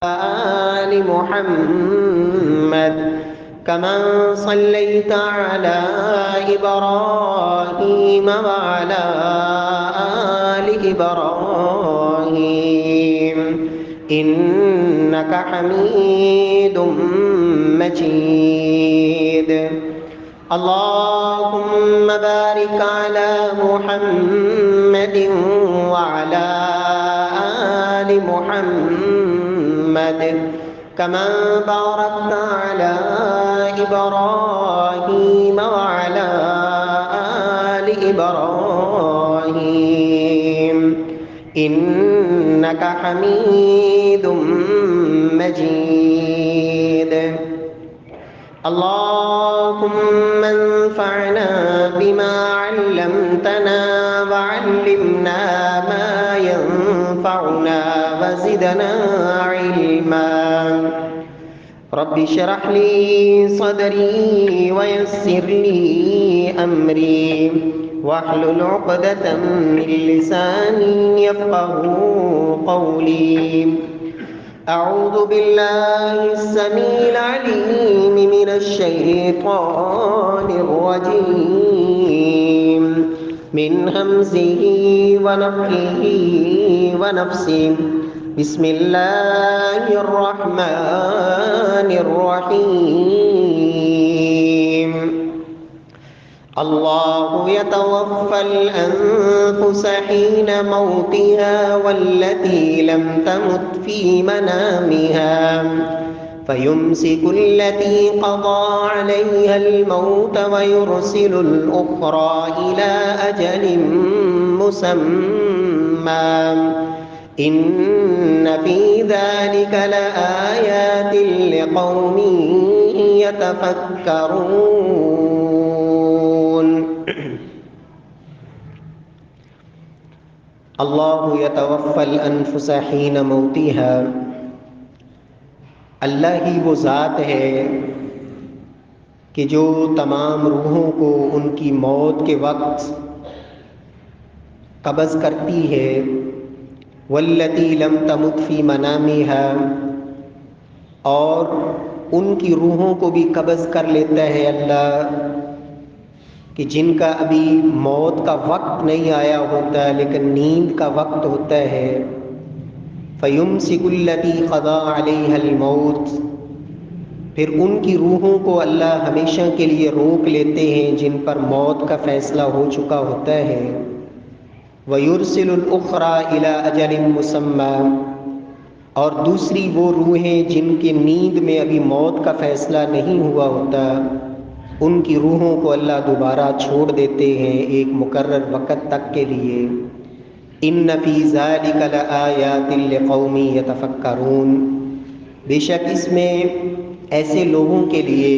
آل محمد كما صليت على إبراهيم وعلى آل إبراهيم إنك حميد مجيد. اللهم بارك على محمد وعلى آل محمد كما باركت على إبراهيم وعلى آل إبراهيم إنك حميد مجيد. اللهم انفعنا بما علمتنا وعلمنا ما ينفعنا وزدنا علما. رب اشرح لي صدري ويسر لي أمري واحلل عقدة من لساني يفقهوا قولي. أعوذ بالله السميع العليم من الشيطان الرجيم من همزه ونفخه ونفسه. بسم الله الرحمن الرحيم. الله يتوفى الأنفس حين موتها والتي لم تمت في منامها فيمسك التي قضى عليها الموت ويرسل الأخرى إلى أجل مسمى إن في ذلك لآيات لقوم يتفكرون. اللہ یتوفی الانفس حین موتها، اللہ ہی وہ ذات ہے کہ جو تمام روحوں کو ان کی موت کے وقت قبض کرتی ہے. واللتی لم تمت فی منامها، اور ان کی روحوں کو بھی قبض کر لیتا ہے اللہ کہ جن کا ابھی موت کا وقت نہیں آیا ہوتا لیکن نیند کا وقت ہوتا ہے. فَيُمْسِكُ الَّتِي قَضَى عَلَيْهَا الْمَوْتِ، پھر ان کی روحوں کو اللہ ہمیشہ کے لیے روک لیتے ہیں جن پر موت کا فیصلہ ہو چکا ہوتا ہے. وَيُرْسِلُ الْأُخْرَى إِلَىٰ أَجَلٍ مُّسَمًّى، اور دوسری وہ روحیں جن کی نیند میں ابھی موت کا فیصلہ نہیں ہوا ہوتا، ان کی روحوں کو اللہ دوبارہ چھوڑ دیتے ہیں ایک مقرر وقت تک کے لیے. ان فی ذلک لآیات لقوم یتفکرون، بے شک اس میں ایسے لوگوں کے لیے،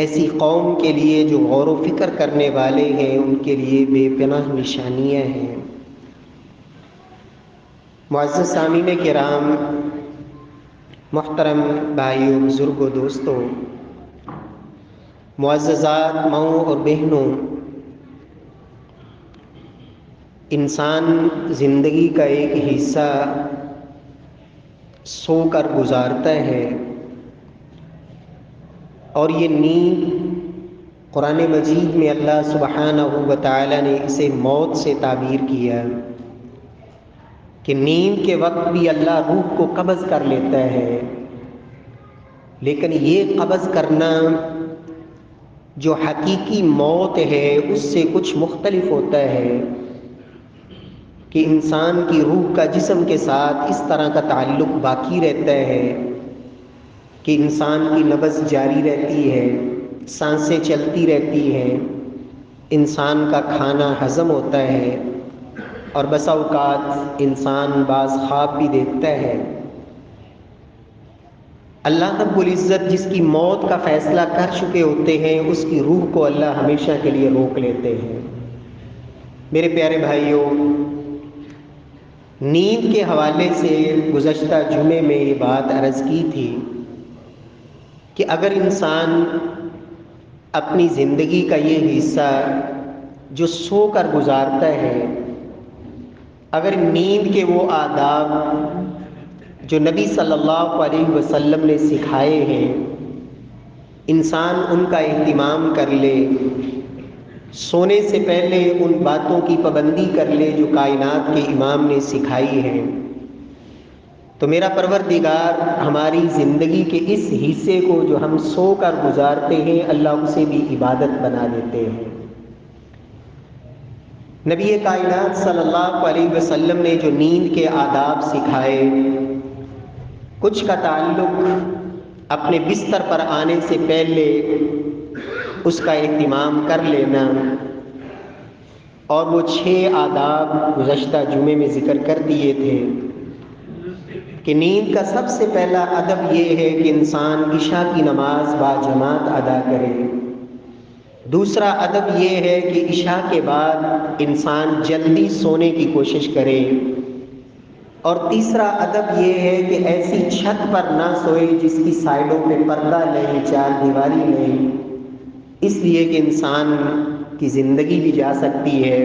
ایسی قوم کے لیے جو غور و فکر کرنے والے ہیں، ان کے لیے بے پناہ نشانیاں ہیں. معزز سامعین کرام، محترم بھائیوں، بزرگوں، دوستوں، معززات ماؤں اور بہنوں، انسان زندگی کا ایک حصہ سو کر گزارتا ہے، اور یہ نیند قرآن مجید میں اللہ سبحانہ و تعالی نے اسے موت سے تعبیر کیا کہ نیند کے وقت بھی اللہ روح کو قبض کر لیتا ہے. لیکن یہ قبض کرنا جو حقیقی موت ہے اس سے کچھ مختلف ہوتا ہے کہ انسان کی روح کا جسم کے ساتھ اس طرح کا تعلق باقی رہتا ہے کہ انسان کی نبض جاری رہتی ہے، سانسیں چلتی رہتی ہیں، انسان کا کھانا ہضم ہوتا ہے، اور بسا اوقات انسان بعض خواب بھی دیکھتا ہے. اللہ رب العزت جس کی موت کا فیصلہ کر چکے ہوتے ہیں اس کی روح کو اللہ ہمیشہ کے لیے روک لیتے ہیں. میرے پیارے بھائیوں، نیند کے حوالے سے گزشتہ جمعے میں یہ بات عرض کی تھی کہ اگر انسان اپنی زندگی کا یہ حصہ جو سو کر گزارتا ہے، اگر نیند کے وہ آداب جو نبی صلی اللہ علیہ وسلم نے سکھائے ہیں، انسان ان کا اہتمام کر لے، سونے سے پہلے ان باتوں کی پابندی کر لے جو کائنات کے امام نے سکھائی ہیں، تو میرا پروردگار ہماری زندگی کے اس حصے کو جو ہم سو کر گزارتے ہیں، اللہ اسے بھی عبادت بنا دیتے ہیں۔ نبی کائنات صلی اللہ علیہ وسلم نے جو نیند کے آداب سکھائے، کچھ کا تعلق اپنے بستر پر آنے سے پہلے اس کا اہتمام کر لینا، اور وہ 6 آداب گزشتہ جمعے میں ذکر کر دیے تھے کہ نیند کا سب سے پہلا ادب یہ ہے کہ انسان عشاء کی نماز باجماعت ادا کرے۔ دوسرا ادب یہ ہے کہ عشاء کے بعد انسان جلدی سونے کی کوشش کرے، اور تیسرا ادب یہ ہے کہ ایسی چھت پر نہ سوئے جس کی سائڈوں پہ پردہ نہیں، 4 دیواری نہیں، اس لیے کہ انسان کی زندگی بھی جا سکتی ہے۔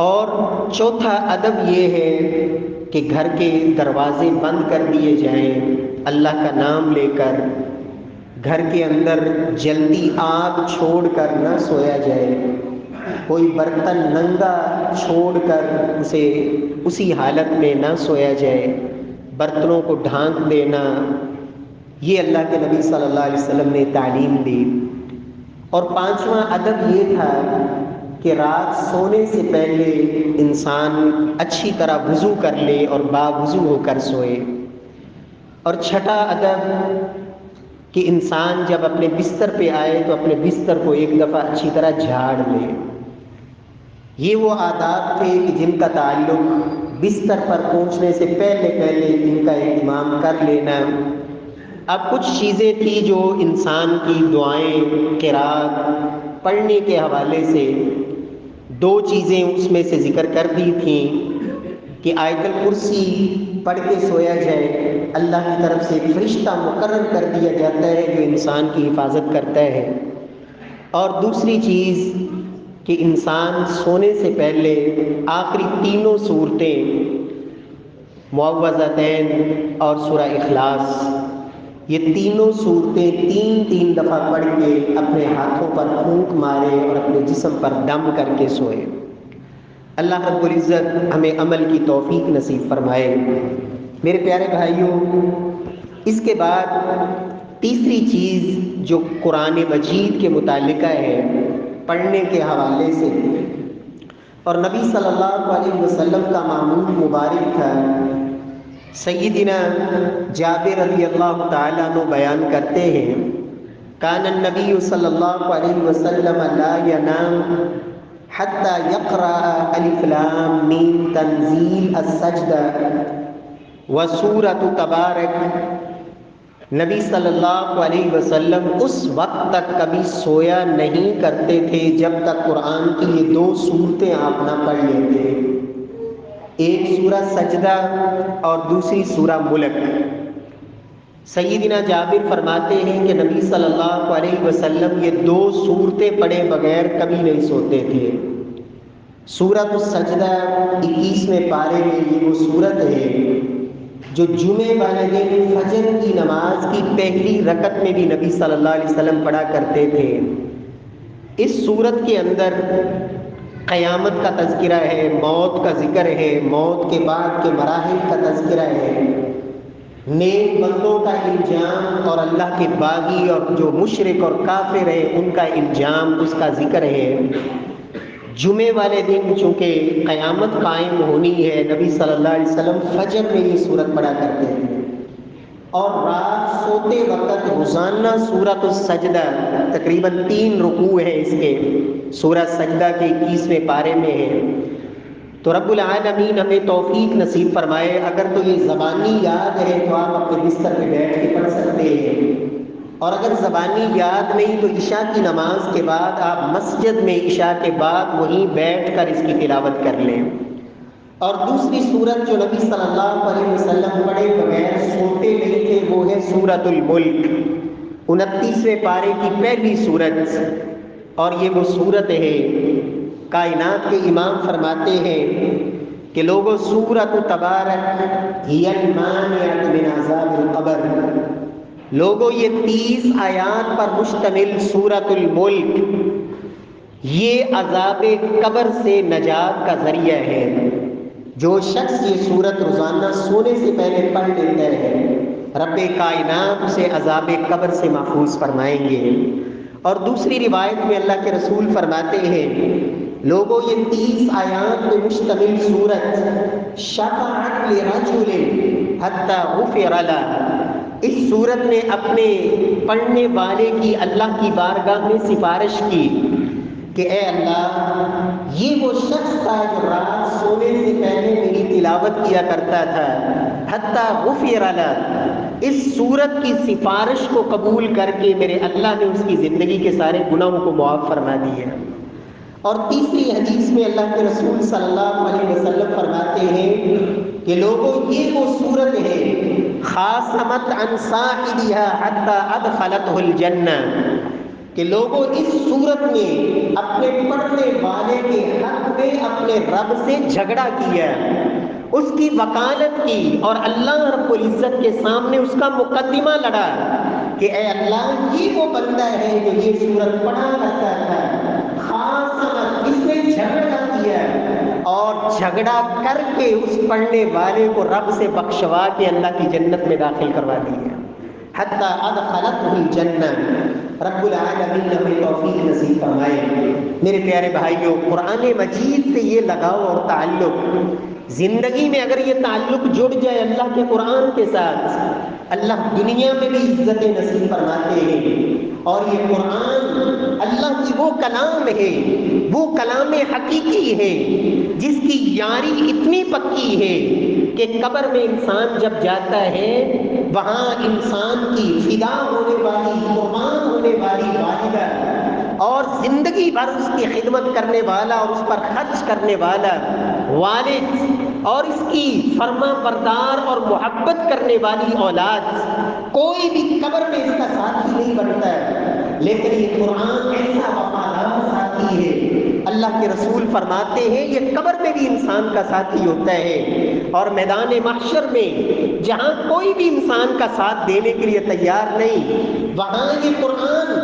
اور چوتھا ادب یہ ہے کہ گھر کے دروازے بند کر دیے جائیں، اللہ کا نام لے کر گھر کے اندر جلدی آگ چھوڑ کر نہ سویا جائے، کوئی برتن ننگا چھوڑ کر اسے اسی حالت میں نہ سویا جائے، برتنوں کو ڈھانک دینا، یہ اللہ کے نبی صلی اللہ علیہ وسلم نے تعلیم دی۔ اور 5واں ادب یہ تھا کہ رات سونے سے پہلے انسان اچھی طرح وضو کر لے اور باوضو ہو کر سوئے۔ اور 6واں ادب کہ انسان جب اپنے بستر پہ آئے تو اپنے بستر کو ایک دفعہ اچھی طرح جھاڑ لے۔ یہ وہ آداب تھے کہ جن کا تعلق بستر پر پہنچنے سے پہلے ان کا اہتمام کر لینا۔ اب کچھ چیزیں تھیں جو انسان کی دعائیں، قرات پڑھنے کے حوالے سے 2 چیزیں اس میں سے ذکر کر دی تھیں کہ آیت الکرسی پڑھ کے سویا جائے، اللہ کی طرف سے ایک فرشتہ مقرر کر دیا جاتا ہے جو انسان کی حفاظت کرتا ہے۔ اور دوسری چیز کہ انسان سونے سے پہلے آخری 3 صورتیں معوذتین اور سورہ اخلاص، یہ 3 صورتیں 3 دفعہ پڑھ کے اپنے ہاتھوں پر پھونک مارے اور اپنے جسم پر دم کر کے سوئے۔ اللہ رب العزت ہمیں عمل کی توفیق نصیب فرمائے۔ میرے پیارے بھائیوں، اس کے بعد تیسری چیز جو قرآن مجید کے متعلقہ ہے پڑھنے کے حوالے سے، اور نبی صلی اللہ علیہ وسلم کا معمول مبارک تھا، سیدنا جابر رضی اللہ تعالیٰ عنہ بیان کرتے ہیں، کان النبی صلی اللہ علیہ وسلم لا ینام حتی یقرأ الف لام میم تنزیل السجدہ وسورۃ تبارک۔ نبی صلی اللہ علیہ وسلم اس وقت تک کبھی سویا نہیں کرتے تھے جب تک قرآن کی یہ 2 صورتیں آپ نہ پڑھ لیتے، ایک سورہ سجدہ اور دوسری سورہ ملک۔ سیدنا جابر فرماتے ہیں کہ نبی صلی اللہ علیہ وسلم یہ 2 صورتیں پڑھے بغیر کبھی نہیں سوتے تھے۔ سورۃ السجدہ 21ویں پارے میں یہ وہ سورت ہے جو جمعے والے دن فجر کی نماز کی پہلی رکعت میں بھی نبی صلی اللہ علیہ وسلم پڑھا کرتے تھے۔ اس سورت کے اندر قیامت کا تذکرہ ہے، موت کا ذکر ہے، موت کے بعد کے مراحل کا تذکرہ ہے، نیک بندوں کا انجام اور اللہ کے باغی اور جو مشرک اور کافر ہیں ان کا انجام، اس کا ذکر ہے۔ جمعے والے دن چونکہ قیامت قائم ہونی ہے، نبی صلی اللہ علیہ وسلم فجر میں یہ سورت پڑھا کرتے ہیں، اور رات سوتے وقت روزانہ سورۃ السجدہ، تقریباً 3 رکوع ہیں اس کے، سورہ سجدہ کے 21ویں پارے میں ہے۔ تو رب العالمین ہمیں توفیق نصیب فرمائے، اگر تو یہ زبانی یاد ہے تو آپ اپنے بستر پہ بیٹھ کے پڑھ سکتے ہیں، اور اگر زبانی یاد نہیں تو عشاء کی نماز کے بعد آپ مسجد میں عشاء کے بعد وہیں بیٹھ کر اس کی تلاوت کر لیں۔ اور دوسری سورت جو نبی صلی اللہ علیہ وسلم پڑھے بغیر سوتے نہیں تھے وہ ہے سورۃ الملک، 29ویں پارے کی پہلی سورت، اور یہ وہ سورت ہے، کائنات کے امام فرماتے ہیں کہ لوگوں سورۃ تبارک ہی المانعۃ من عذاب القبر، لوگوں یہ 30 آیات پر مشتمل سورۃ الملک یہ عذاب قبر سے نجات کا ذریعہ ہے۔ جو شخص یہ سورت روزانہ سونے سے پہلے پڑھ لیتا ہے رب کائنات اسے عذاب قبر سے محفوظ فرمائیں گے۔ اور دوسری روایت میں اللہ کے رسول فرماتے ہیں لوگوں یہ 30 آیات پہ مشتمل سورت شفاعت لرجل حتی غفر لہ، اس سورت نے اپنے پڑھنے والے کی اللہ کی بارگاہ میں سفارش کی کہ اے اللہ یہ وہ شخص تھا جو رات سونے سے پہلے میری تلاوت کیا کرتا تھا، حتی غفر لہ، اس سورت کی سفارش کو قبول کر کے میرے اللہ نے اس کی زندگی کے سارے گناہوں کو معاف فرما دیا۔ اور تیسری حدیث میں اللہ کے رسول صلی اللہ علیہ وسلم فرماتے ہیں کہ لوگوں یہ وہ سورت ہے خاصمت عن صاحبها حتی ادخلته الجنہ، کہ لوگوں اس سورت نے اپنے پڑھنے والے کے حق میں اپنے رب سے جھگڑا کیا، اس کی وکالت کی اور اللہ رب العزت کے سامنے اس کا مقدمہ لڑا کہ اے اللہ یہ وہ بندہ ہے جو یہ سورت پڑھا کرتا تھا، خاص اس نے جھگڑا کیا اور جھگڑا کر کے اس پڑھنے والے کو رب سے بخشوا کے اللہ کی جنت میں داخل کروا دیا، حتی ادخلته الجنہ۔ رب العالمین ہمیں توفیق نصیب فرمائے۔ میرے پیارے بھائیوں، قرآن مجید سے یہ لگاؤ اور تعلق، زندگی میں اگر یہ تعلق جڑ جائے اللہ کے قرآن کے ساتھ، اللہ دنیا میں بھی عزت نصیب فرماتے ہیں۔ اور یہ قرآن اللہ کی وہ کلام ہے، وہ کلام حقیقی ہے جس کی یاری اتنی پکی ہے کہ قبر میں انسان جب جاتا ہے وہاں انسان کی فدا ہونے والی، قربان ہونے والی والدہ اور زندگی بھر اس کی خدمت کرنے والا اور اس پر خرچ کرنے والا والد اور اس کی فرما بردار اور محبت کرنے والی اولاد، کوئی بھی قبر میں اس کا ساتھی نہیں بنتا ہے، لیکن یہ قرآن ایسا وفادار ساتھی ہے۔ اللہ کے رسول فرماتے ہیں یہ قبر میں بھی انسان کا ساتھی ہوتا ہے، اور میدان محشر میں جہاں کوئی بھی انسان کا ساتھ دینے کے لیے تیار نہیں، وہاں یہ قرآن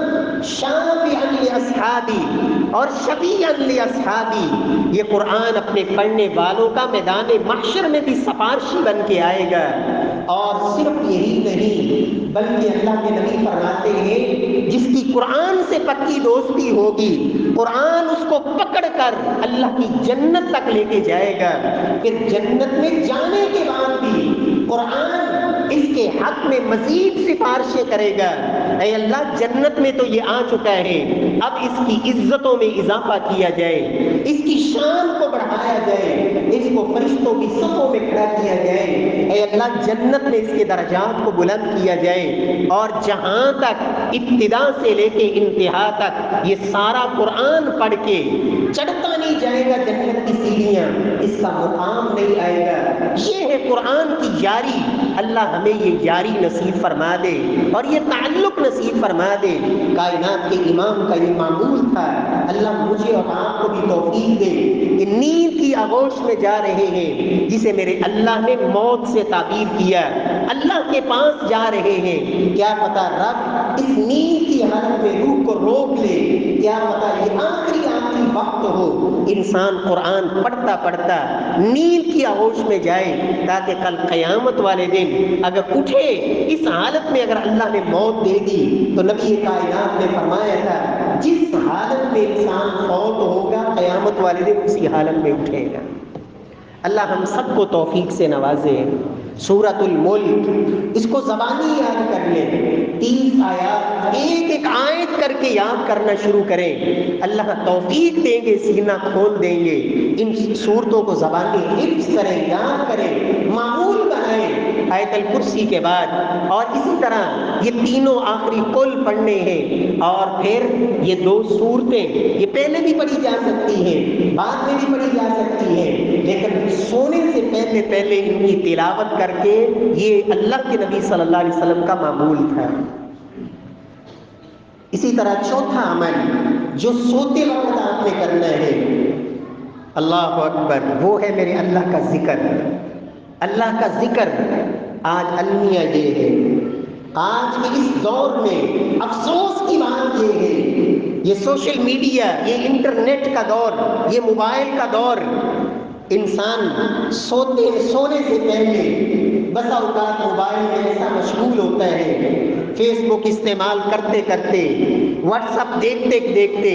شافعاً لاصحابی اور شفیعاً لاصحابی، یہ قرآن اپنے پڑھنے والوں کا میدان محشر میں بھی سفارشی بن کے آئے گا۔ اور صرف یہی نہیں بلکہ اللہ کے نبی فرماتے ہیں جس کی قرآن سے پکی دوستی ہوگی قرآن اس کو پکڑ کر اللہ کی جنت تک لے کے جائے گا، پھر جنت میں جانے کے بعد بھی قرآن اس کے حق میں مزید سفارشیں کرے گا، اے اللہ جنت میں تو یہ آ چکا ہے، اب اس کی عزتوں میں اضافہ کیا جائے، اس کی شان کو بڑھایا جائے، اس کو فرشتوں کی صفوں میں کھڑا کیا جائے، اے اللہ جنت میں اس کے درجات کو بلند کیا جائے، اور جہاں تک ابتدا سے لے کے انتہا تک یہ سارا قرآن پڑھ کے چڑھتا نہیں جائے گا جنت کی سیڑھیاں، اس کا مقام نہیں آئے گا۔ یہ ہے قرآن کی یاری، اللہ ہمیں یہ یاری نصیب فرما دے اور یہ تعلق نصیب فرما دے۔ کائنات کے امام کا یہ معمول تھا، اللہ مجھے اور آپ کو بھی توفیق دے کہ نیند کی آغوش میں جا رہے ہیں جسے میرے اللہ نے موت سے تعبیر کیا، اللہ کے پاس جا رہے ہیں، کیا پتہ رب اس نیند کی حالت میں روح کو روک لے، کیا پتہ یہ آخری وقت ہو، انسان قرآن پڑھتا پڑھتا نیند کی آغوش میں جائے تاکہ کل قیامت والے دن اگر اٹھے اس حالت میں اگر اللہ نے موت دے دی تو نبی کائنات نے فرمایا تھا جس حالت میں انسان فوت ہوگا قیامت والے دن اسی حالت میں اٹھے گا۔ اللہ ہم سب کو توفیق سے نوازے۔ سورۃ الملک اس کو زبانی یاد کر لیں، 30 آیات ایک ایک آیت کر کے یاد کرنا شروع کریں، اللہ توفیق دیں گے، سینہ کھول دیں گے، ان سورتوں کو زبانی حفظ کریں، یاد کریں، معمول بنائیں آیت الکرسی کے بعد، اور اسی طرح یہ تینوں آخری قل پڑھنے ہیں، اور پھر یہ 2 صورتیں یہ پہلے بھی پڑھی جا سکتی ہیں، بعد میں بھی پڑھی جا سکتی ہیں، لیکن سونے سے پہلے ان کی تلاوت کر کے یہ اللہ کے نبی صلی اللہ علیہ وسلم کا معمول تھا۔ اسی طرح چوتھا عمل جو سوتے وقت آپ نے کرنا ہے، اللہ اکبر، وہ ہے میرے اللہ کا ذکر، اللہ کا ذکر۔ آج المیہ یہ ہے، آج کے اس دور میں افسوس کی بات یہ ہے، یہ سوشل میڈیا، یہ انٹرنیٹ کا دور، یہ موبائل کا دور، انسان سونے سے پہلے بسا اوقات موبائل میں ایسا مشغول ہوتا ہے، فیس بک استعمال کرتے کرتے، واٹس ایپ دیکھتے دیکھتے،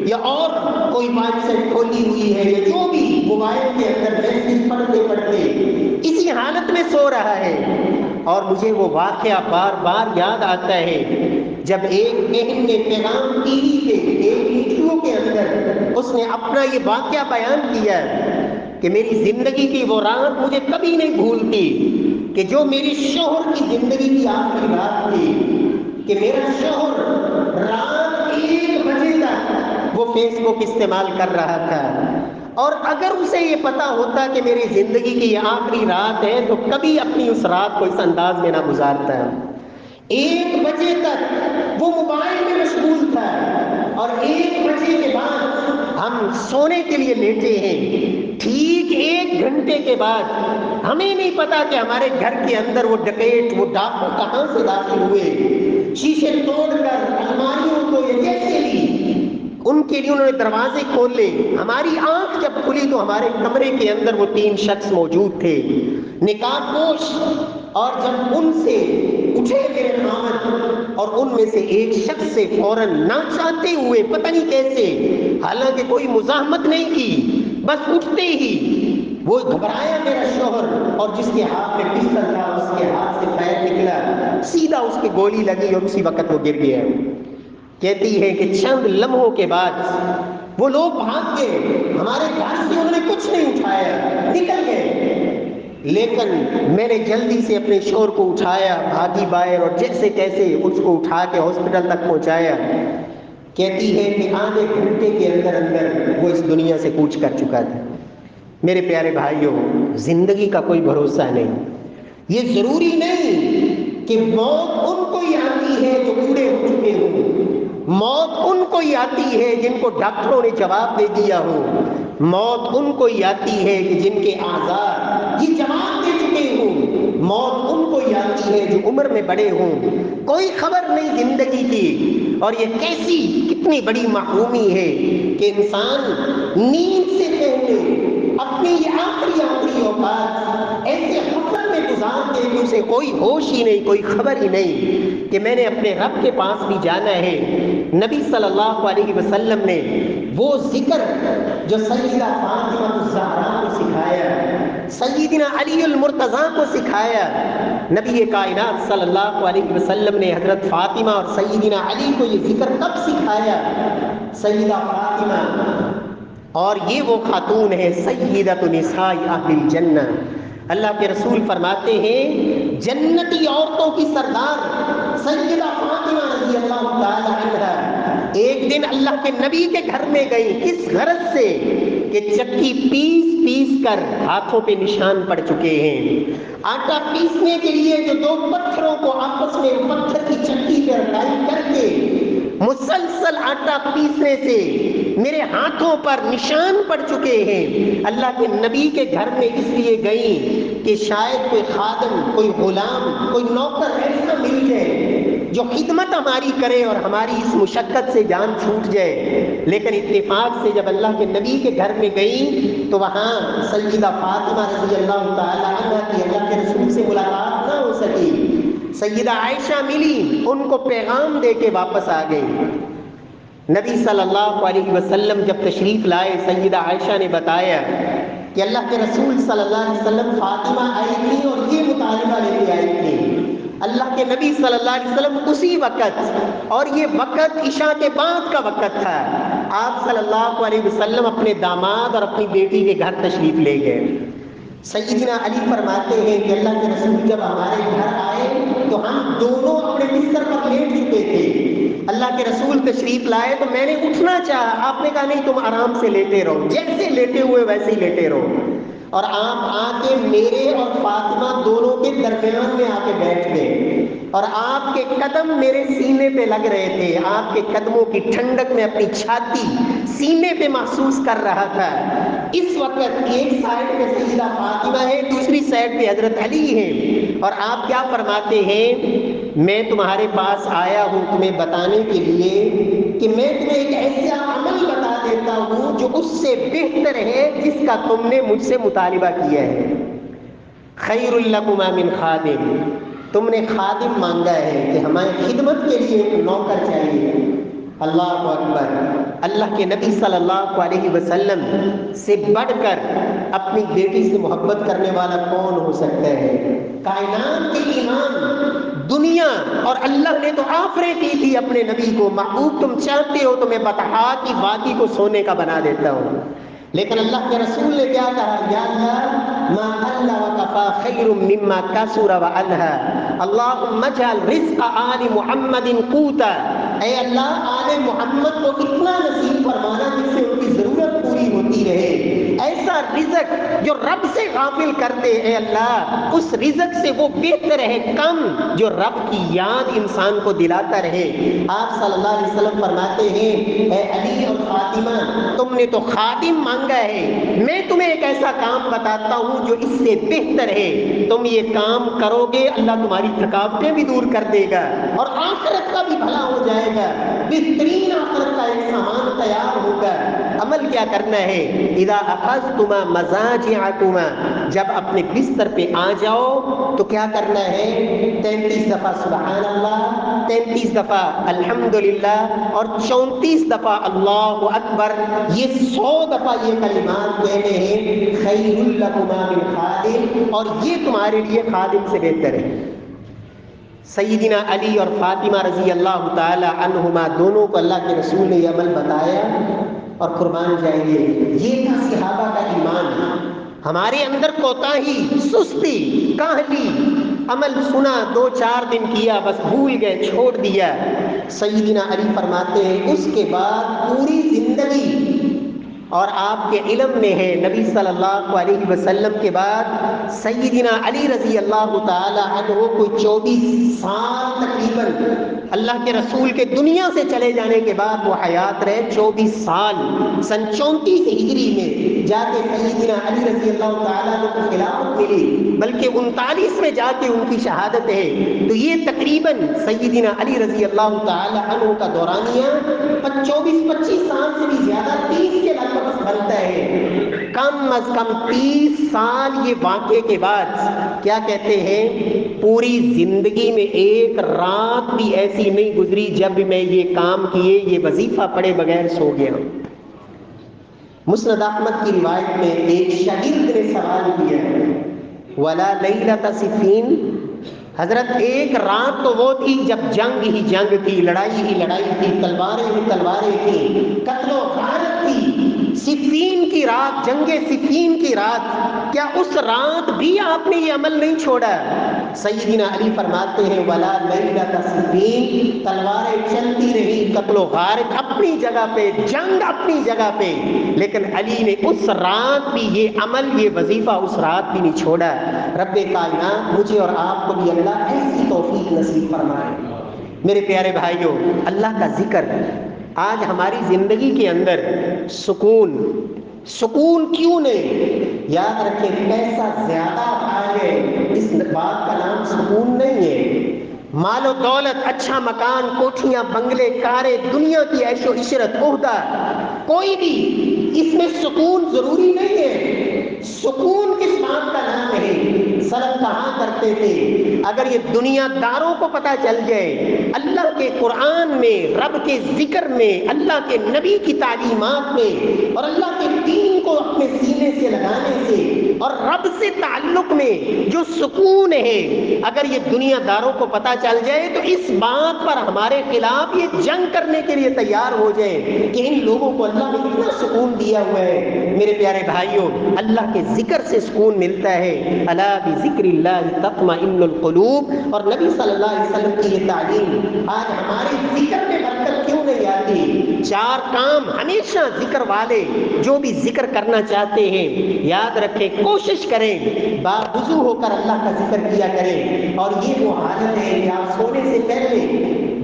یا اور کوئی ویب سائٹ کھولی ہوئی ہے، یا جو بھی موبائل کے اندر میسج پڑھتے پڑھتے اسی حالت میں سو رہا ہے۔ اور مجھے وہ واقعہ بار بار یاد آتا ہے جب ایک بہن نے پیغام ٹی وی پہ ایک ویڈیو کے اندر اس نے اپنا یہ واقعہ بیان کیا کہ میری زندگی کی وہ رات مجھے کبھی نہیں بھولتی، کہ جو میری شوہر کی زندگی کی آخری رات تھی، کہ میرا شوہر رات 1 بجے تک وہ فیس بک استعمال کر رہا تھا، اور اگر اسے یہ پتا ہوتا کہ میری زندگی کی یہ آخری رات ہے تو کبھی اپنی اس رات کو اس انداز میں نہ گزارتا۔ 1 بجے تک وہ موبائل میں مشغول تھا، اور 1 بجے کے بعد ہم سونے کے لیے لیٹے ہیں، ٹھیک 1 گھنٹے کے بعد ہمیں نہیں پتا کہ ہمارے گھر کے اندر وہ ڈکیت، وہ ڈاکو کہاں سے داخل ہوئے، شیشے توڑ کر الماریوں کو یہ کیسے لی، ان کے لیے انہوں نے دروازے کھولے۔ ہماری آنکھ جب کھلی تو ہمارے کمرے کے اندر وہ 3 شخص موجود تھے، نقاب پوش، اور جب ان سے اٹھے میرے خامد، اور ان میں سے ایک شخص سے فوراً نہ چاہتے ہوئے پتہ نہیں کیسے، حالانکہ کوئی مزاحمت نہیں کی، بس اٹھتے ہی وہ گھبرایا میرا شوہر، اور جس کے ہاتھ میں پستل تھا اس کے ہاتھ سے فائر نکلا، سیدھا اس کی گولی لگی اور اسی وقت وہ گر گیا۔ کہتی ہے کہ چند لمحوں کے بعد وہ لوگ بھاگ گئے، ہمارے گھر سے انہوں نے کچھ نہیں اٹھایا، نکل گئے، لیکن میں نے جلدی سے اپنے شوہر کو اٹھایا، بھاگی باہر، اور جیسے تیسے اس کو اٹھا کے ہاسپٹل تک پہنچایا۔ کہتی ہے کہ آدھے گھنٹے کے اندر اندر وہ اس دنیا سے کوچ کر چکا تھا۔ میرے پیارے بھائیوں، زندگی کا کوئی بھروسہ نہیں، یہ ضروری نہیں کہ موت ان کو ہی آتی ہے جو بوڑھے ہو چکے ہوں، موت ان کو ہی آتی ہے جن کو ڈاکٹروں نے جواب دے دیا ہو، موت ان کو ہی آتی ہے کہ جن کے اعضاء یہ جواب دے چکے ہوں، موت ان کو ہی آتی ہے جو عمر میں بڑے ہوں، کوئی خبر نہیں زندگی کی۔ اور یہ کیسی کتنی بڑی محرومی ہے کہ انسان نیند سے پہلے اپنی یہ آخری اوقات ایسے غفلت میں گزار دے کہ اسے کوئی ہوش ہی نہیں، کوئی خبر ہی نہیں کہ میں نے اپنے رب کے پاس بھی جانا ہے۔ نبی صلی اللہ علیہ وسلم نے وہ ذکر جو سیدہ فاطمہ الزہرا کو سکھایا، سیدنا علی المرتضیٰ کو سکھایا، نبی کائنات صلی اللہ علیہ وسلم نے حضرت فاطمہ اور سیدنا علی کو یہ ذکر کب سکھایا؟ سیدہ فاطمہ، اور یہ وہ خاتون ہے سیدۃ نساء اہل الجنہ۔ اللہ کے رسول فرماتے ہیں جنتی عورتوں کی سردار سیدہ فاطمہ رضی اللہ تعالی عنہا ایک دن اللہ کے نبی کے گھر میں گئی، کس غرض سے کہ چکی پیس پیس کر ہاتھوں پہ نشان پڑ چکے ہیں، آٹا پیسنے کے لیے جو 2 پتھروں کو آپس میں پتھر کی چکی پہ رلائی کر کے مسلسل آٹا پیسنے سے میرے ہاتھوں پر نشان پڑ چکے ہیں۔ اللہ کے نبی کے گھر میں اس لیے گئیں کہ شاید کوئی خادم، کوئی غلام، کوئی نوکر ایسا مل جائے جو خدمت ہماری کرے اور ہماری اس مشقت سے جان چھوٹ جائے۔ لیکن اتفاق سے جب اللہ کے نبی کے گھر میں گئیں تو وہاں سیدہ فاطمہ رضی اللہ تعالی عنہا کی اللہ کے رسول سے ملاقات نہ ہو سکی۔ سیدہ عائشہ ملی، ان کو پیغام دے کے واپس آ گئی۔ نبی صلی اللہ علیہ وسلم جب تشریف لائے، سیدہ عائشہ نے بتایا کہ اللہ کے رسول صلی اللہ علیہ وسلم فاطمہ آئی تھی اور یہ مطالبہ لے کے آئی تھی۔ اللہ کے نبی صلی اللہ علیہ وسلم اسی وقت، اور یہ وقت عشاء کے بعد کا وقت تھا، آپ صلی اللہ علیہ وسلم اپنے داماد اور اپنی بیٹی کے گھر تشریف لے گئے۔ سیدنا علی فرماتے ہیں کہ اللہ کے رسول جب ہمارے گھر آئے تو ہم دونوں اپنے بستر پر لیٹ چکے تھے، اللہ کے رسول تشریف لائے تو میں نے اٹھنا چاہا، آپ نے کہا نہیں تم آرام سے لیٹے رہو، جیسے لیٹے ہوئے ویسے ہی لیٹے رہو، اور آپ آ کے میرے اور فاطمہ دونوں کے درمیان میں آ کے بیٹھ گئے اور آپ کے قدم میرے سینے پہ لگ رہے تھے. آپ کے قدموں کی ٹھنڈک میں اپنی چھاتی سینے پہ محسوس کر رہا تھا. اس وقت ایک سائڈ پہ سیدہ فاطمہ ہے, دوسری سائڈ پہ حضرت علی ہے, اور آپ کیا فرماتے ہیں, میں تمہارے پاس آیا ہوں تمہیں بتانے کے لیے کہ میں تمہیں ایک ایسا عمل بتا دیتا ہوں جو اس سے بہتر ہے جس کا تم نے مجھ سے مطالبہ کیا ہے. خیر لکما من خادم, تم نے خادم مانگا ہے کہ ہماری خدمت کے لیے ایک نوکر چاہیے. اللہ اکبر. اللہ کے نبی صلی اللہ علیہ وسلم سے بڑھ کر اپنی بیٹی سے محبت کرنے والا کون ہو سکتا ہے؟ کائنات کے امام, دنیا اور اللہ نے تو آفریں کی تھی اپنے نبی کو, محبوب تم چاہتے ہو تو میں بطحاء کی وادی کو سونے کا بنا دیتا ہوں. لیکن اللہ کے رسول نے کیا کہا, یا اللہ ما قل وکفى خیر مما کثر والہا, اللہم اجعل رزق آل محمد قوتا, اے اللہ آل محمد کو اتنا نصیب فرمانا جس سے ان کی ضرورت پوری ہوتی رہے. ایسا رزق جو رب سے غافل کر دے, اے اللہ اس رزق سے وہ بہتر ہے کم جو رب کی یاد انسان کو دلاتا رہے. آپ صلی اللہ علیہ وسلم فرماتے ہیں, اے علی اور فاطمہ تم نے تو خادم مانگا ہے, میں تمہیں ایک ایسا کام بتاتا ہوں جو اس سے بہتر ہے. تم یہ کام کرو گے اللہ تمہاری تھکاوٹیں بھی دور کر دے گا اور آخرت کا بھی بھلا ہو جائے گا, بہترین آخرت کا ایک سامان تیار ہوگا. عمل کیا کرنا ہے, اذا اخذتما مضاجعکما, جب اپنے بستر پہ آ جاؤ تو کیا کرنا ہے, 33 دفعہ سبحان اللہ, 33 دفعہ الحمدللہ اور 34 دفعہ اللہ اکبر, یہ 100 دفعہ یہ کلمات کہنے ہیں. خیر لکما من خادم, اور یہ تمہارے لیے خادم سے بہتر ہے. سیدنا علی اور فاطمہ رضی اللہ تعالی عنہما دونوں کو اللہ کے رسول نے یہ عمل بتایا اور قربان جائیے یہ تھا صحابہ کا ایمان. ہمارے اندر کوتاہی, سستی, کاہلی, عمل سنا 2-4 دن کیا بس بھول گئے, چھوڑ دیا. سیدنا علی فرماتے ہیں اس کے بعد پوری زندگی, اور آپ کے علم میں ہے نبی صلی اللہ علیہ وسلم کے بعد سیدنا علی رضی اللہ تعالی عنہ کو 24 سال تقریباً اللہ کے رسول کے دنیا سے چلے جانے کے بعد وہ حیات رہے. 24 سال, سن 34 ہجری میں جا کے سیدنا علی رضی اللہ تعالیٰ عنہ کو خلافت ملی, بلکہ 39 میں جا کے ان کی شہادت ہے. تو یہ تقریباً سیدنا علی رضی اللہ تعالیٰ عنہ کا دورانیہ 24-25 سال سے بھی زیادہ, 30 کے لگ بھگ بنتا ہے. کم از کم 30 سال یہ واقعے کے بعد کیا کہتے ہیں, پوری زندگی میں ایک رات بھی ایسی نہیں گزری جب میں یہ کام کیے, یہ وظیفہ پڑھے بغیر سو گیا. مسند احمد کی روایت میں ایک شاگرد نے سوال کیا, ولا لیلۃ صفین, حضرت ایک رات تو وہ تھی جب جنگ ہی جنگ تھی, لڑائی ہی لڑائی تھی, تلواریں ہی تلواریں تھیں, قتل و غارت تھی, صفین کی رات, جنگ صفین کی رات, کیا اس رات بھی آپ نے یہ عمل نہیں چھوڑا؟ سیدنا علی فرماتے ہیں ولا لیلۃ صفین, تلواریں چلتی رہی, قتل و غارت اپنی جگہ پہ, جنگ اپنی جگہ پہ, لیکن علی نے اس رات بھی یہ عمل, یہ وظیفہ اس رات بھی نہیں چھوڑا. رب کائنات مجھے اور آپ کو بھی اللہ ایسی توفیق نصیب فرمائے. میرے پیارے بھائیوں, اللہ کا ذکر آج ہماری زندگی کے اندر سکون کیوں نہیں؟ یاد رکھیں پیسہ زیادہ آ گئے اس بات کا نام سکون نہیں ہے. مال و دولت, اچھا مکان, کوٹھیاں, بنگلے, کاریں, دنیا کی عیش و عشرت, عہدہ, کوئی بھی اس میں سکون ضروری نہیں ہے. سکون کس بات کا نام ہے؟ سلف کہا کرتے تھے اگر یہ دنیا داروں کو پتہ چل جائے اللہ کے قرآن میں, رب کے ذکر میں, اللہ کے نبی کی تعلیمات میں, اور اللہ کے دین کو اپنے سینے سے لگانے سے اور رب سے تعلق میں جو سکون ہے, اگر یہ دنیا داروں کو پتہ چل جائے تو اس بات پر ہمارے خلاف یہ جنگ کرنے کے لیے تیار ہو جائے کہ ان لوگوں کو اللہ نے اتنا سکون دیا ہوا ہے. میرے پیارے بھائیوں, اللہ کے ذکر سے سکون ملتا ہے. الا بذکر اللہ تطمئن القلوب, اور نبی صلی اللہ علیہ وسلم کی یہ تعلیم آج ہمارے ذکر میں برکت کیوں نہیں آتی؟ 4 کام ہمیشہ ذکر والے جو بھی ذکر کرنا چاہتے ہیں یاد رکھیں، کوشش کریں باوضو ہو کر اللہ کا ذکر کیا کریں، اور یہ وہ حالت ہے کہ آپ سونے سے پہلے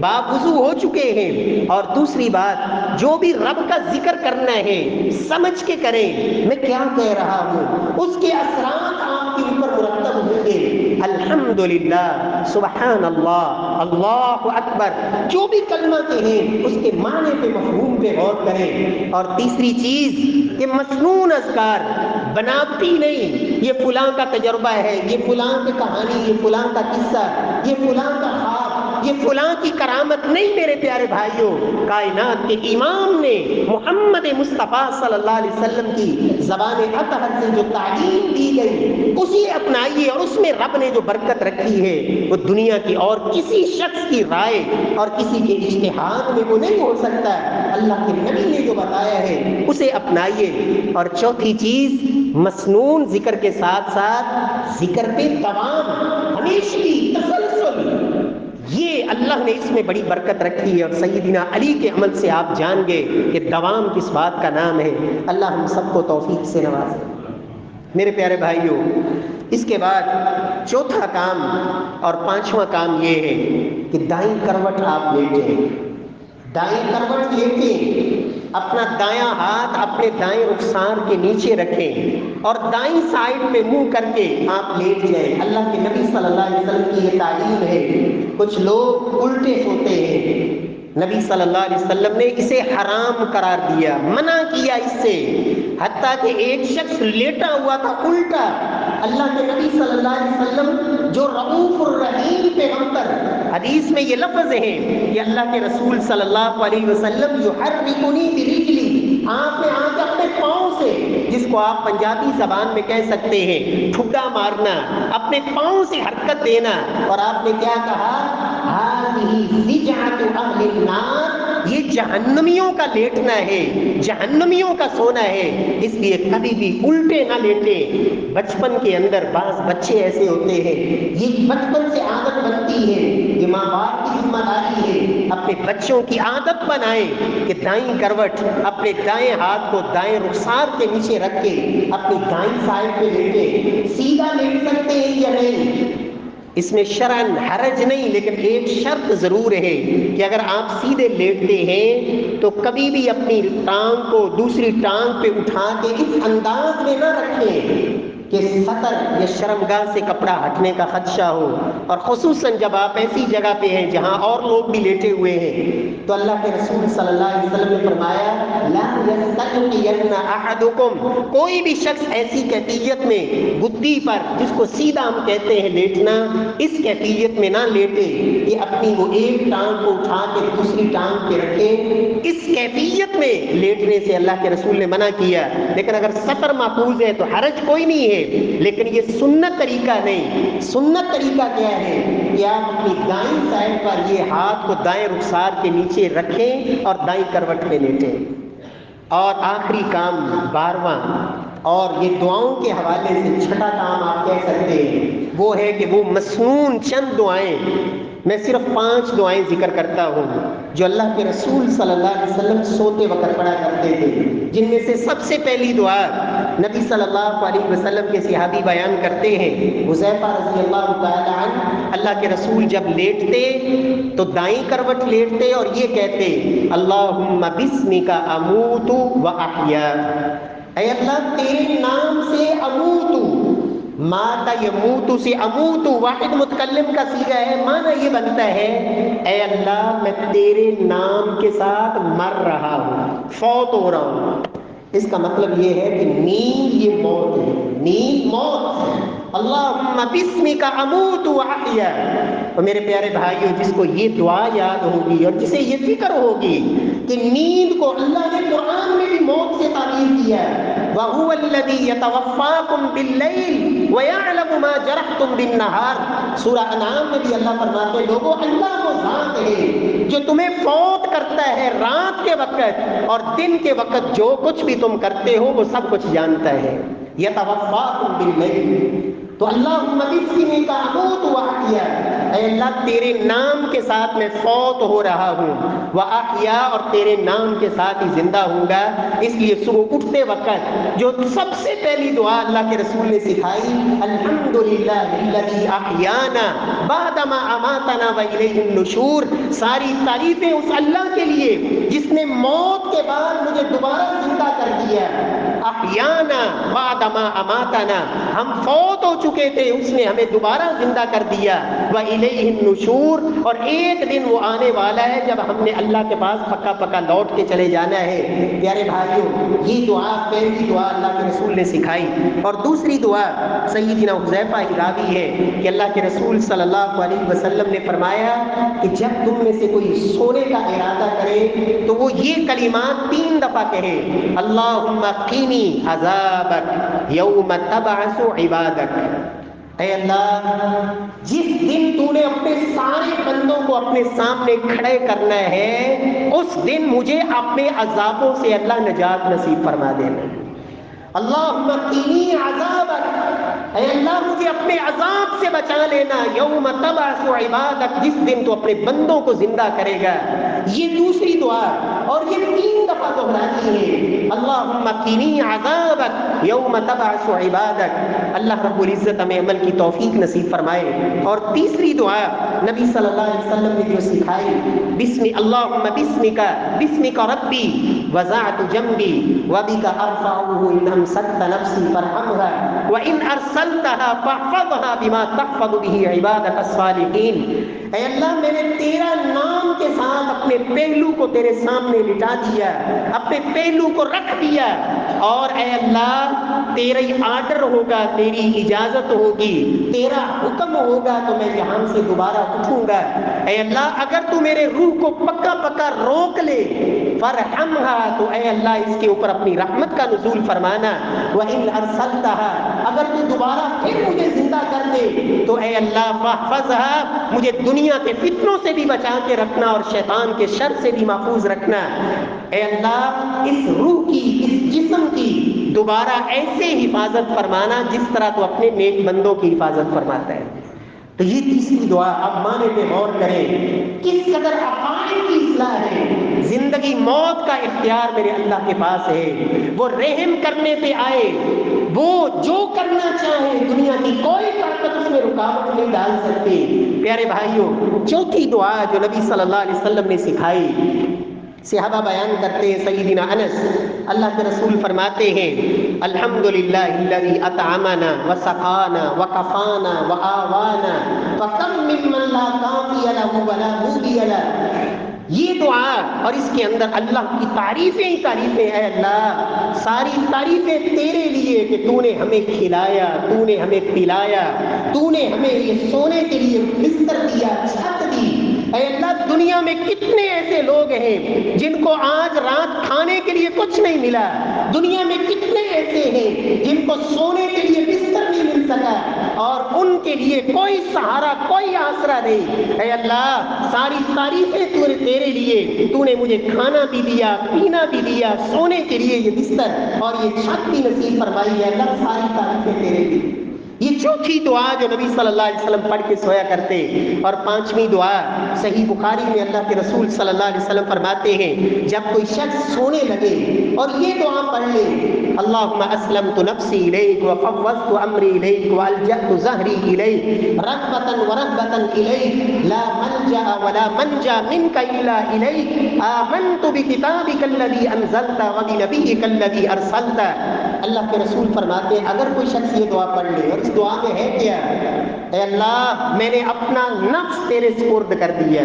باوضو ہو چکے ہیں۔ اور دوسری بات، جو بھی رب کا ذکر کرنا ہے سمجھ کے کریں میں کیا کہہ رہا ہوں، اس کے اثرات آپ کے اوپر مرتب ہوں گے۔ الحمدللہ، سبحان اللہ، اللہ اکبر، جو بھی کلمہ کہیں اس کے معنی پہ، مفہوم پہ غور کریں۔ اور تیسری چیز کہ مسنون اذکار، بناوٹی نہیں، یہ فلاں کا تجربہ ہے، یہ فلاں کی کہانی، یہ فلاں کا قصہ، یہ فلاں کا خواب، یہ فلاں کی کرامت نہیں میرے پیارے بھائیوں۔ کائنات کے امام نے محمد مصطفیٰ صلی اللہ علیہ وسلم کی زبان اطہر سے جو تعلیم دی گئی اسی اپنائیے، اور اس میں رب نے جو برکت رکھی ہے وہ دنیا کی اور کسی شخص کی رائے اور کسی کے اجتہاد میں وہ نہیں ہو سکتا۔ اللہ کے نبی نے جو بتایا ہے اسے اپنائیے۔ اور چوتھی چیز، مسنون ذکر کے ساتھ ساتھ ذکر پہ دوام، ہمیشگی، تسلسل، یہ اللہ نے اس میں بڑی برکت رکھی ہے۔ اور سیدنا علی کے عمل سے آپ جان گئے کہ دوام کس بات کا نام ہے۔ اللہ ہم سب کو توفیق سے نوازے۔ میرے پیارے بھائیوں، اس کے بعد چوتھا کام اور پانچواں کام یہ ہے کہ دائیں کروٹ آپ لیٹیں، دائیں کروٹ لیٹیں، اپنا دایاں ہاتھ اپنے دائیں رخسار کے نیچے رکھیں اور دائیں سائڈ پہ منہ کر کے آپ لیٹ جائیں۔ اللہ کے نبی صلی اللہ علیہ وسلم کی یہ تعلیم ہے۔ کچھ لوگ الٹے سوتے ہیں، نبی صلی اللہ علیہ وسلم نے اسے حرام قرار دیا، منع کیا اس سے، حتیٰ کہ ایک شخص لیٹا ہوا تھا الٹا، اللہ کے نبی صلی اللہ علیہ وسلم جو رؤوف الرحیم پیغمبر، حدیث میں یہ لفظ ہیں کہ اللہ کے رسول صلی اللہ علیہ وسلم یحرکنی برجلی، آپ نے آ کے اپنے پاؤں سے، جس کو آپ پنجابی زبان میں کہہ سکتے ہیں ٹھڈا مارنا، اپنے پاؤں سے حرکت دینا، اور آپ نے کیا کہا، هذه فجعۃ اہل النار، یہ جہنمیوں کا لیٹنا ہے، جہنمیوں کا سونا ہے، اس لیے کبھی بھی الٹے نہ لیٹیں۔ بچپن کے اندر بعض بچے ایسے ہوتے ہیں، یہ بچپن سے عادت بنتی ہے، یہ ماں باپ کی ذمہ داری ہے اپنے بچوں کی عادت بنائیں کہ دائیں کروٹ اپنے دائیں ہاتھ کو دائیں رخسار کے نیچے رکھ کے اپنی دائیں سائڈ پہ لیٹیں۔ سیدھا لیٹ سکتے ہیں یا نہیں، اس میں شرعاً حرج نہیں، لیکن ایک شرط ضرور ہے کہ اگر آپ سیدھے لیٹتے ہیں تو کبھی بھی اپنی ٹانگ کو دوسری ٹانگ پہ اٹھا کے اس انداز میں نہ رکھیں کہ سطر یا شرمگاہ سے کپڑا ہٹنے کا خدشہ ہو، اور خصوصاً جب آپ ایسی جگہ پہ ہیں جہاں اور لوگ بھی لیٹے ہوئے ہیں۔ تو اللہ کے رسول صلی اللہ علیہ وسلم نے فرمایا لا یستلقین احدکم، کوئی بھی شخص ایسی کیفیت میں گدی پر، جس کو سیدھا ہم کہتے ہیں لیٹنا، اس کیفیت میں نہ لیٹے کہ اپنی وہ ایک ٹانگ کو اٹھا کے دوسری ٹانگ پہ رکھے، اس کیفیت میں لیٹنے سے اللہ کے رسول نے منع کیا۔ لیکن اگر سطر محفوظ ہے تو حرج کوئی نہیں ہے، لیکن یہ سنت طریقہ نہیں۔ سنت طریقہ کیا ہے کہ آپ اپنی دائیں سائڈ پر یہ ہاتھ کو دائیں رخسار کے نیچے رکھیں اور دائیں کروٹ پہ لیٹیں۔ اور آخری کام 12واں، اور یہ دعاؤں کے حوالے سے چھٹا کام آپ کہہ سکتے ہیں، وہ ہے کہ وہ مسنون چند دعائیں، میں صرف 5 دعائیں ذکر کرتا ہوں جو اللہ کے رسول صلی اللہ علیہ وسلم سوتے وقت پڑھا کرتے تھے، جن میں سے سب سے پہلی دعا نبی صلی اللہ علیہ وسلم کے صحابی بیان کرتے ہیں، حذیفہ رضی اللہ تعالی عنہ، اللہ کے رسول جب لیٹتے تو دائیں کروٹ لیٹتے اور یہ کہتے اللہم بسمک اموت و احیا، اے اللہ تیرے نام سے اموت، مات یموت سے اموت واحد متکلم کا صیغہ ہے، معنی یہ بنتا ہے اے اللہ میں تیرے نام کے ساتھ مر رہا ہوں، فوت ہو رہا ہوں۔ اس کا مطلب یہ ہے کہ نیند یہ موت ہے، نیند موت ہے۔ اللہم بسمک اموت و احیا۔ اور میرے پیارے بھائیوں، جس کو یہ دعا یاد ہوگی اور جسے یہ فکر ہوگی کہ نیند کو اللہ نے قرآن میں بھی موت سے تعبیر کیا ہے، وَهُوَ الَّذِي يَتَوَفَّاكُمْ بِاللَّيْلِ وَيَعْلَمُ مَا جَرَحْتُمْ بِالنَّهَارِ، سورہ انعام میں بھی اللہ فرماتے ہیں لوگوں اللہ وہ ذات ہے جو تمہیں فوت کرتا ہے رات کے وقت، اور دن کے وقت جو کچھ بھی تم کرتے ہو وہ سب کچھ جانتا ہے۔ یتوفاکم باللیل، تو اللہم بسمک اموت و احیا، اے اللہ تیرے نام کے ساتھ میں فوت ہو رہا ہوں، وَأَحْيَا اور تیرے نام کے ساتھ ہی زندہ ہوں گا۔ اس لیے صبح اٹھتے وقت جو سب سے پہلی دعا اللہ کے رسول نے سکھائی، الحمدللہ الذی احیانا بعد ما اماتنا والیہ النشور، ساری تعریفیں اس اللہ کے لیے جس نے موت کے بعد مجھے دوبارہ زندہ کر دیا۔ احیانا بعد ما اماتنا، ہم فوت ہو چکے تھے، اس نے ہمیں دوبارہ زندہ کر دیا۔ والیہ النشور، اور ایک دن وہ آنے والا ہے جب ہم نے اللہ کے پاس پکا پکا لوٹ کے چلے جانا ہے۔ پیارے بھائیوں، یہ دعا پہلی دعا اللہ کے رسول نے سکھائی۔ اور دوسری دعا سیدنا حذیفہ کی راوی ہے کہ اللہ کے رسول صلی اللہ علیہ وسلم نے فرمایا کہ جب تم میں سے کوئی سونے کا ارادہ کرے تو وہ یہ کلمات 3 دفعہ کہے، اللہم قینی عذابک یوم تبعث عبادک۔ اے اللہ، جس دن تو نے اپنے سارے بندوں کو اپنے سامنے کھڑے کرنا ہے، اس دن مجھے اپنے عذابوں سے اللہ نجات نصیب فرما دینا۔ اللہم قینی عذابک، اے اللہ مجھے اپنے عذاب سے بچا لینا، یوم تبعث عبادک، جس دن تو اپنے بندوں کو زندہ کرے گا۔ یہ دوسری دعا، اور یہ 3 دفعہ دہرانی ہے، اللہم قینی عذابک یوم تبعث عبادک۔ اللہ رب العزت ہمیں عمل کی توفیق نصیب فرمائے۔ اور تیسری دعا نبی صلی اللہ علیہ وسلم نے جو سکھائی، اللہم بسمک ربی وضعت جنبی وبک ارفعہ ان امسکت نفسی فرحمها وان ارسلتها فاحفظها بما تحفظ به عبادک الصالحین۔ اے اللہ، میں نے تیرا نام کے ساتھ اپنے پہلو کو تیرے سامنے لٹا دیا، اپنے پہلو کو رکھ دیا، اور اے اللہ تیرا ہی آرڈر ہوگا، تیری اجازت ہوگی، تیرا حکم ہوگا تو میں یہاں سے دوبارہ اٹھوں گا۔ اے اللہ اگر تو میرے روح کو پکا پکا روک لے، فرحمها، تو اے اللہ اس کے اوپر اپنی رحمت کا نزول فرمانا، وَإِنْ أَرْسَلْتَهَا، اگر تو دوبارہ پھر مجھے زندہ کر دے تو اے اللہ فاحفظها، مجھے دنیا کے فتنوں سے بھی بچا کے رکھنا اور شیطان کے شر سے بھی محفوظ رکھنا۔ اے اللہ اس روح کی، اس جسم کی دوبارہ ایسے حفاظت فرمانا جس طرح تو اپنے نیک بندوں کی حفاظت فرماتا ہے۔ تو یہ تیسری دعا، اب معنی پہ غور کریں، کس قدر عقائد کی اصلاح ہے۔ زندگی موت کا اختیار میرے اللہ کے پاس ہے، وہ رحم کرنے پہ آئے، وہ جو کرنا چاہے، دنیا کی کوئی طاقت اس میں رکاوٹ نہیں ڈال سکتی۔ پیارے بھائیوں، چوتھی دعا جو نبی صلی اللہ علیہ وسلم نے سکھائی، صحابہ بیان کرتے ہیں، سیدنا انس، اللہ کے رسول فرماتے ہیں، الحمدللہ الذی اطعمنا وسقانا وکفانا وآوانا فکم ممن لا کافی لہ ولا مؤوی لہ۔ یہ دعا اور اس کے اندر اللہ کی تعریفیں ہی تعریفیں ہیں۔ اللہ ساری تعریفیں تیرے لیے کہ تو نے ہمیں کھلایا، تو نے ہمیں پلایا، تو نے ہمیں یہ سونے کے لیے بستر دیا، چھت دی۔ اے اللہ دنیا میں کتنے ایسے لوگ ہیں جن کو آج رات کھانے کے لیے کچھ نہیں ملا، دنیا میں کتنے ایسے ہیں جن کو سونے کے لیے بستر نہیں مل سکا، اور ان کے لیے کوئی سہارا، کوئی آسرا نہیں۔ اے اللہ ساری تعریفیں تو نے تیرے لیے، تو نے مجھے کھانا بھی دیا، پینا بھی دیا، سونے کے لیے یہ بستر اور یہ چھت بھی نصیب فرمائی ہے۔ اللہ ساری تعریفیں تیرے لیے۔ یہ چوتھی دعا جو نبی صلی اللہ علیہ وسلم پڑھ کے سویا کرتے۔ اور پانچویں دعا صحیح بخاری میں اللہ کے رسول صلی اللہ علیہ وسلم فرماتے ہیں، جب کوئی شخص سونے لگے اور یہ دعا پڑھ لے، اللہم اسلمت نفسی الیک وفوضت امری الیک والجأت ظہری الیک رغبۃ ورہبۃ الیک لا ملجأ ولا منجا منک الا الیک آمنت بکتابک الذی انزلت وبنبیک الذی ارسلت۔ اللہ کے رسول فرماتے ہیں اگر کوئی شخص یہ دعا پڑھ لے، اور اس دعا میں ہے کیا؟ اے اللہ میں نے اپنا نفس تیرے سپرد کر دیا،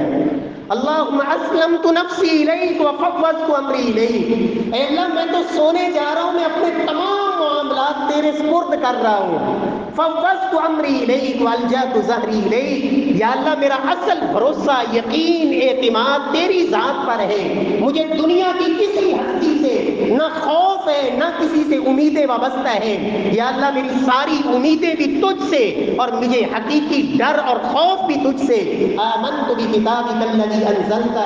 اللہم اسلمت نفسی الیک وفوضت امری الیک، اے اللہ میں تو سونے جا رہا ہوں، میں اپنے تمام معاملات تیرے سپرد کر رہا ہوں، فوضت امری الیک والجأت ظہری الیک، یا اللہ میرا اصل بھروسہ، یقین، اعتماد تیری ذات پر ہے، مجھے دنیا کی کسی ہستی سے نہ خوف ہے، نہ کسی سے امیدیں وابستہ ہے، یا اللہ میری ساری امیدیں بھی تجھ سے، اور مجھے حقیقی ڈر اور خوف بھی تجھ سے۔ آمنت بکتابک الذی انزلت،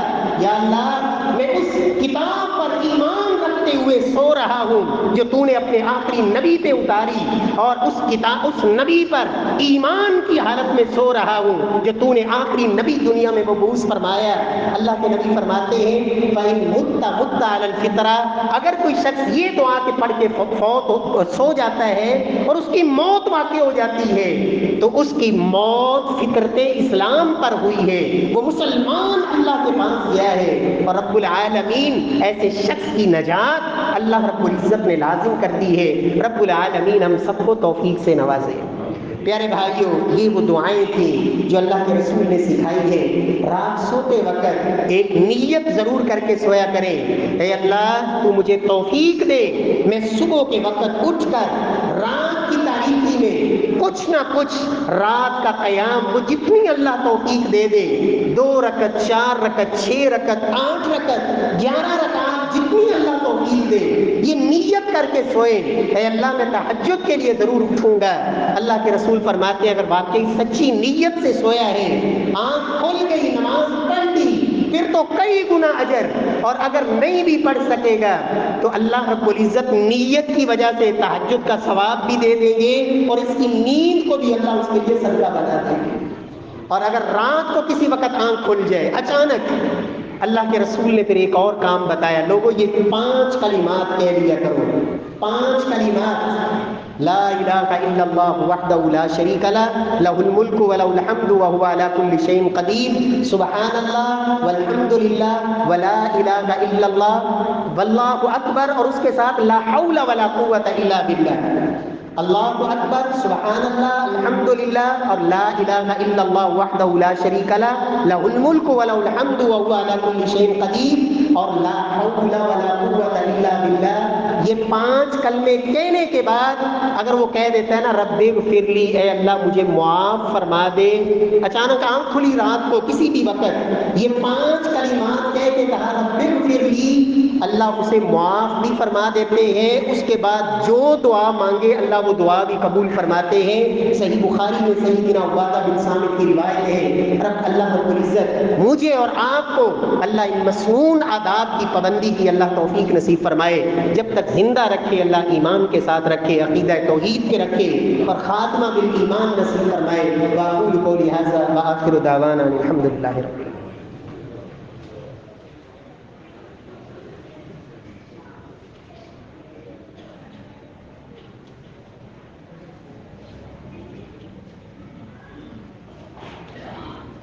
یا اللہ میں اس کتاب پر ایمان رکھتے جاگتے ہوئے سو رہا ہوں جو تو نے اپنے آخری نبی پہ اتاری، اور اس نبی پر ایمان کی حالت میں سو رہا ہوں جو تو نے آخری نبی دنیا میں مبعوث فرمایا۔ اللہ کے نبی فرماتے ہیں فَإِن مُتَّ مُتَّ عَلَى الْفِطْرَةِ، اگر کوئی شخص یہ دعا کے پڑھ کے سو جاتا ہے اور اس کی موت واقع ہو جاتی ہے تو اس کی موت فطرت اسلام پر ہوئی ہے، وہ مسلمان اللہ کے پاس گیا ہے، اور رب العالمین ایسے شخص کی نجات اللہ رب العزت نے لازم کر دی ہے۔ رب العالمین ہم سب کو توفیق سے نوازے۔ پیارے بھائیوں، یہ وہ دعائیں تھیں جو اللہ کے رسول نے سکھائی ہے۔ رات سوتے وقت ایک نیت ضرور کر کے سویا کریں، اے اللہ تو مجھے توفیق دے، میں صبح کے وقت اٹھ کر رات کی تاریکی میں کچھ نہ کچھ رات کا قیام، وہ جتنی اللہ توفیق دے دے، 2 رکعت 4 رکعت 6 رکعت 8 رکعت 11 رکعت، جتنی اللہ توفیق دے، یہ نیت کر کے سوئیں، اے اللہ میں تہجد کے لیے ضرور اٹھوں گا۔ اللہ کے رسول فرماتے ہیں اگر واقعی سچی نیت سے سویا ہے، آنکھ کھل گئی، نماز پڑھ لی، پھر تو کئی گنا اجر، اور اگر نہیں بھی پڑھ سکے گا تو اللہ رب العزت نیت کی وجہ سے تہجد کا ثواب بھی دے دیں گے، اور اس کی نیند کو بھی اللہ اس کے لیے صدقہ بنا دیں گے۔ اور اگر رات کو کسی وقت آنکھ کھل جائے اچانک، اللہ کے رسول نے پھر ایک اور کام بتایا، لوگوں یہ 5 کلمات کہہ لیا کرو، 5 کلمات، لا الہ الا اللہ وحدہ لا شریک لہ، لہ الملک ولہ الحمد وہو علی کل شیء قدیر، سبحان اللہ والحمد للہ ولا الہ الا اللہ واللہ اکبر، اور اس کے ساتھ لا حول ولا قوۃ الا باللہ، اللہ اکبر، سبحان اللہ، الحمدللہ، اور لا الہ الا اللہ وحدہ لا شریک لہ، لہ الملک ولہ الحمد وہو علی کل شیء قدیر، اور لا حول ولا قوۃ الا باللہ۔ یہ 5 کلمے کہنے کے بعد اگر وہ کہہ دیتا ہے نا رب اغفر لی، اے اللہ مجھے معاف فرما دے، اچانک آنکھ کھلی رات کو کسی بھی وقت، یہ 5 کلمات کہہ کے کہا رب اغفر لی، اللہ اسے معاف بھی فرما دیتے ہیں، اس کے بعد جو دعا مانگے اللہ وہ دعا بھی قبول فرماتے ہیں۔ صحیح بخاری میں سیدنا عبادہ بن صامت کی روایت ہے، اللہ رب العزت مجھے اور آپ کو اللہ ان مسنون آداب کی پابندی کی اللہ توفیق نصیب فرمائے، جب تک زندہ رکھے اللہ ایمان کے ساتھ رکھے، عقیدہ توحید کے رکھے، اور خاتمہ بالایمان نصیب فرمائے۔ واقول قولی ھذا وآخر دعوانا الحمد للہ رب العالمین۔